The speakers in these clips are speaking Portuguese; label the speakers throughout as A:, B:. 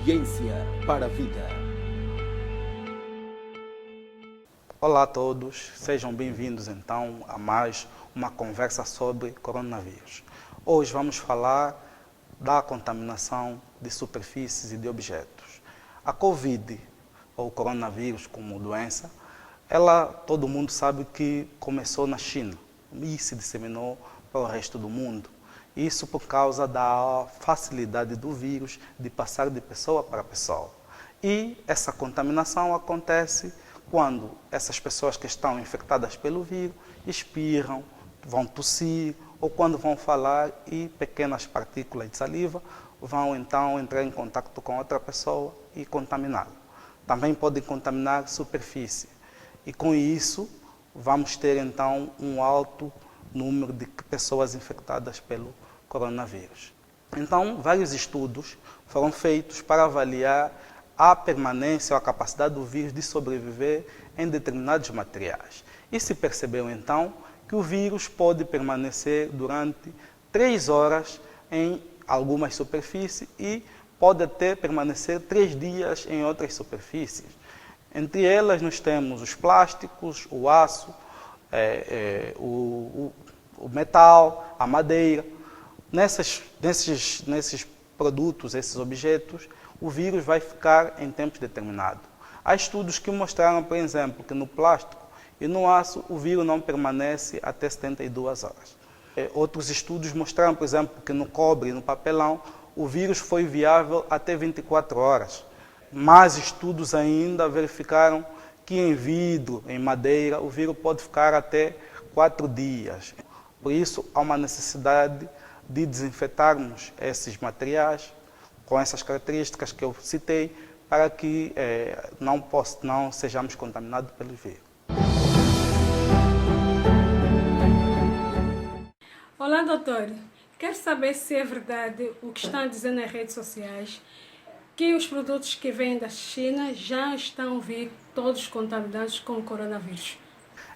A: Ciência para a Vida.
B: Olá a todos, sejam bem-vindos então a mais uma conversa sobre coronavírus. Hoje vamos falar da contaminação de superfícies e de objetos. A Covid, ou coronavírus como doença, todo mundo sabe que começou na China e se disseminou para o resto do mundo. Isso por causa da facilidade do vírus de passar de pessoa para pessoa. E essa contaminação acontece quando essas pessoas que estão infectadas pelo vírus espirram, vão tossir, ou quando vão falar e pequenas partículas de saliva vão então entrar em contato com outra pessoa e contaminá-la. Também podem contaminar superfície. E com isso vamos ter então um alto número de pessoas infectadas pelo coronavírus. Então, vários estudos foram feitos para avaliar a permanência ou a capacidade do vírus de sobreviver em determinados materiais. E se percebeu então que o vírus pode permanecer durante 3 horas em algumas superfícies e pode até permanecer 3 dias em outras superfícies. Entre elas nós temos os plásticos, o aço, o metal, a madeira. Nesses produtos, esses objetos, o vírus vai ficar em tempos determinados. Há estudos que mostraram, por exemplo, que no plástico e no aço o vírus não permanece até 72 horas. Outros estudos mostraram, por exemplo, que no cobre e no papelão o vírus foi viável até 24 horas. Mais estudos ainda verificaram que em vidro, em madeira, o vírus pode ficar até 4 dias. Por isso, há uma necessidade de desinfetarmos esses materiais com essas características que eu citei para que não sejamos contaminados pelo vírus.
C: Olá, doutor. Quero saber se é verdade o que estão a dizer nas redes sociais, que os produtos que vêm da China já estão a vir todos contaminados com o coronavírus.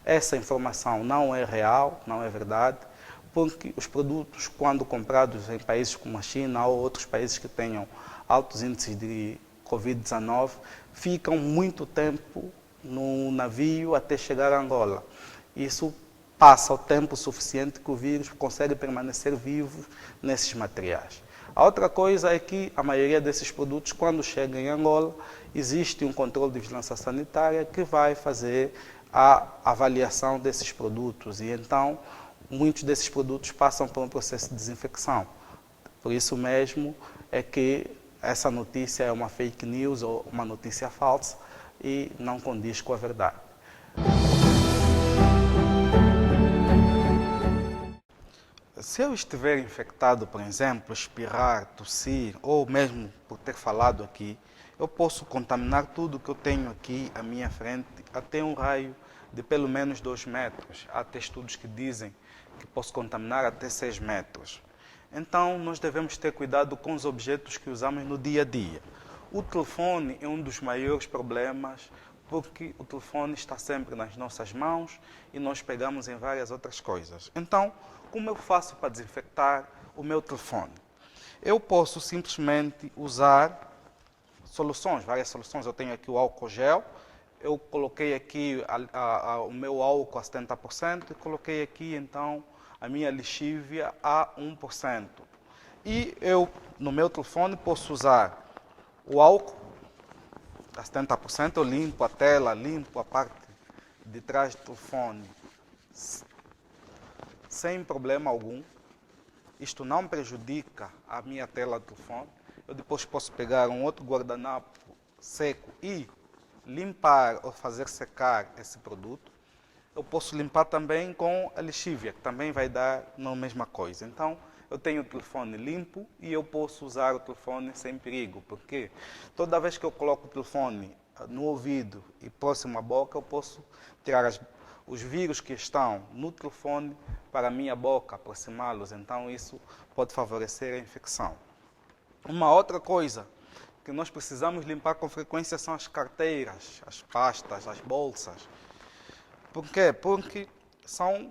B: Essa informação não é real, não é verdade, porque os produtos, quando comprados em países como a China ou outros países que tenham altos índices de Covid-19, ficam muito tempo no navio até chegar a Angola. Isso passa o tempo suficiente que o vírus consegue permanecer vivo nesses materiais. A outra coisa é que a maioria desses produtos, quando chegam em Angola, existe um controle de vigilância sanitária que vai fazer a avaliação desses produtos e então muitos desses produtos passam por um processo de desinfecção. Por isso mesmo é que essa notícia é uma fake news ou uma notícia falsa e não condiz com a verdade. Se eu estiver infectado, por exemplo, espirrar, tossir ou mesmo por ter falado aqui, eu posso contaminar tudo que eu tenho aqui à minha frente até um raio de pelo menos 2 metros. Há até estudos que dizem que posso contaminar até 6 metros. Então, nós devemos ter cuidado com os objetos que usamos no dia a dia. O telefone é um dos maiores problemas porque o telefone está sempre nas nossas mãos e nós pegamos em várias outras coisas. Então, como eu faço para desinfectar o meu telefone? Eu posso simplesmente usar várias soluções. Eu tenho aqui o álcool gel, eu coloquei aqui o meu álcool a 70% e coloquei aqui então a minha lixívia a 1%. E eu, no meu telefone, posso usar o álcool a 70%, eu limpo a tela, limpo a parte de trás do telefone sem problema algum. Isto não prejudica a minha tela do telefone. Eu depois posso pegar um outro guardanapo seco e limpar ou fazer secar esse produto. Eu posso limpar também com a lixívia, que também vai dar a mesma coisa. Então, eu tenho o telefone limpo e eu posso usar o telefone sem perigo, porque toda vez que eu coloco o telefone no ouvido e próximo à boca, eu posso tirar os vírus que estão no telefone para a minha boca, aproximá-los. Então, isso pode favorecer a infecção. Uma outra coisa que nós precisamos limpar com frequência são as carteiras, as pastas, as bolsas. Por quê? Porque são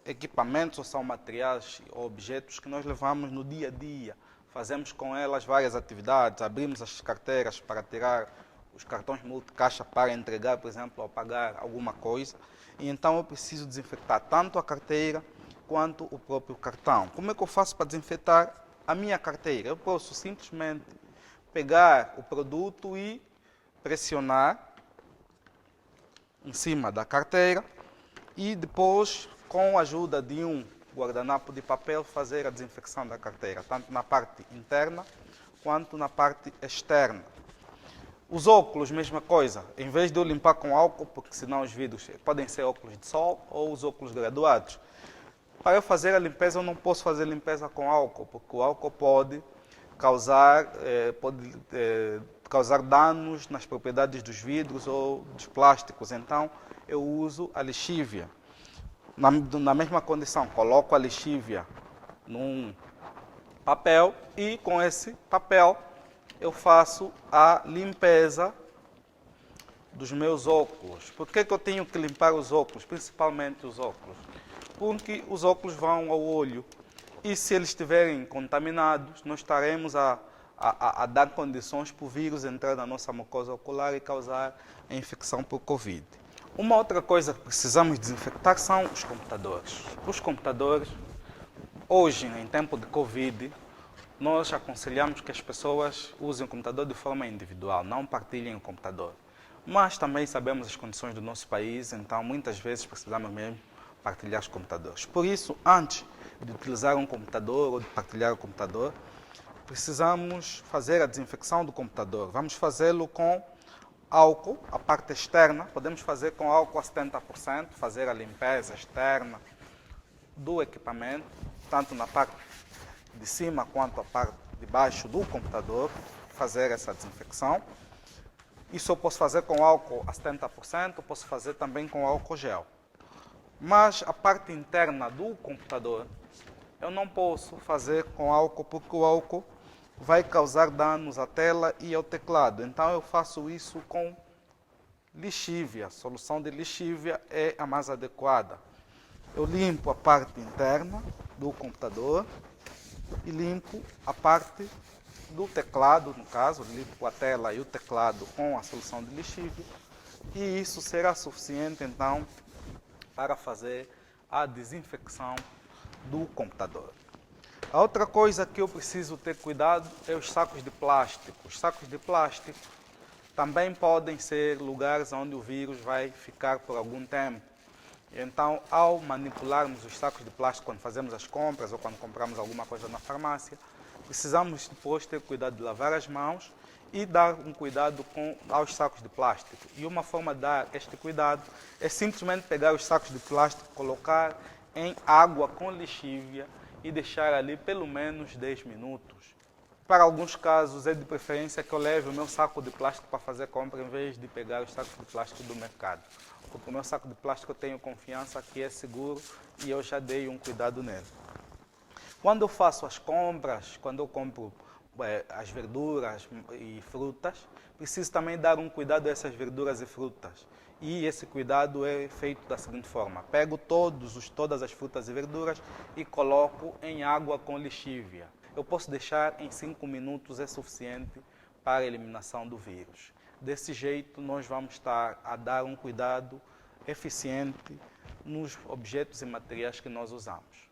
B: equipamentos ou são materiais ou objetos que nós levamos no dia a dia. fazemos com elas várias atividades, abrimos as carteiras para tirar os cartões multicaixa para entregar, por exemplo, ou pagar alguma coisa. E então eu preciso desinfectar tanto a carteira quanto o próprio cartão. Como é que eu faço para desinfetar a minha carteira? Eu posso simplesmente pegar o produto e pressionar em cima da carteira e depois, com a ajuda de um guardanapo de papel, fazer a desinfecção da carteira, tanto na parte interna quanto na parte externa. Os óculos, mesma coisa. Em vez de eu limpar com álcool, porque senão os vidros podem ser óculos de sol ou os óculos graduados. Para eu fazer a limpeza, eu não posso fazer limpeza com álcool, porque o álcool pode causar danos nas propriedades dos vidros ou dos plásticos. Então, eu uso a lexívia. Na mesma condição, coloco a lexívia num papel e com esse papel eu faço a limpeza dos meus óculos. Por que eu tenho que limpar os óculos, principalmente os óculos? Porque os óculos vão ao olho e se eles estiverem contaminados, nós estaremos a dar condições para o vírus entrar na nossa mucosa ocular e causar a infecção por Covid. Uma outra coisa que precisamos desinfectar são os computadores. Os computadores, hoje, em tempo de Covid, nós aconselhamos que as pessoas usem o computador de forma individual, não partilhem o computador. Mas também sabemos as condições do nosso país, então muitas vezes precisamos mesmo partilhar os computadores. Por isso, antes de utilizar um computador ou de partilhar o computador, precisamos fazer a desinfecção do computador. Vamos fazê-lo com álcool, a parte externa, podemos fazer com álcool a 70%, fazer a limpeza externa do equipamento, tanto na parte de cima quanto a parte de baixo do computador, fazer essa desinfecção. Isso eu posso fazer com álcool a 70%, eu posso fazer também com álcool gel. Mas a parte interna do computador, eu não posso fazer com álcool, porque o álcool vai causar danos à tela e ao teclado. Então eu faço isso com lexívia. A solução de lexívia é a mais adequada. Eu limpo a parte interna do computador e limpo a parte do teclado, no caso, limpo a tela e o teclado com a solução de lexívia. E isso será suficiente, então, para fazer a desinfecção do computador. A outra coisa que eu preciso ter cuidado é os sacos de plástico. Os sacos de plástico também podem ser lugares onde o vírus vai ficar por algum tempo. Então, ao manipularmos os sacos de plástico quando fazemos as compras ou quando compramos alguma coisa na farmácia, precisamos depois ter cuidado de lavar as mãos e dar um cuidado aos sacos de plástico. E uma forma de dar este cuidado é simplesmente pegar os sacos de plástico, colocar em água com lexívia e deixar ali pelo menos 10 minutos. Para alguns casos é de preferência que eu leve o meu saco de plástico para fazer compra em vez de pegar os sacos de plástico do mercado. Porque o meu saco de plástico eu tenho confiança que é seguro e eu já dei um cuidado nele. Quando eu faço as compras, quando eu compro as verduras e frutas, preciso também dar um cuidado a essas verduras e frutas. E esse cuidado é feito da seguinte forma: pego todas as frutas e verduras e coloco em água com lexívia. Eu posso deixar em 5 minutos, é suficiente para a eliminação do vírus. Desse jeito, nós vamos estar a dar um cuidado eficiente nos objetos e materiais que nós usamos.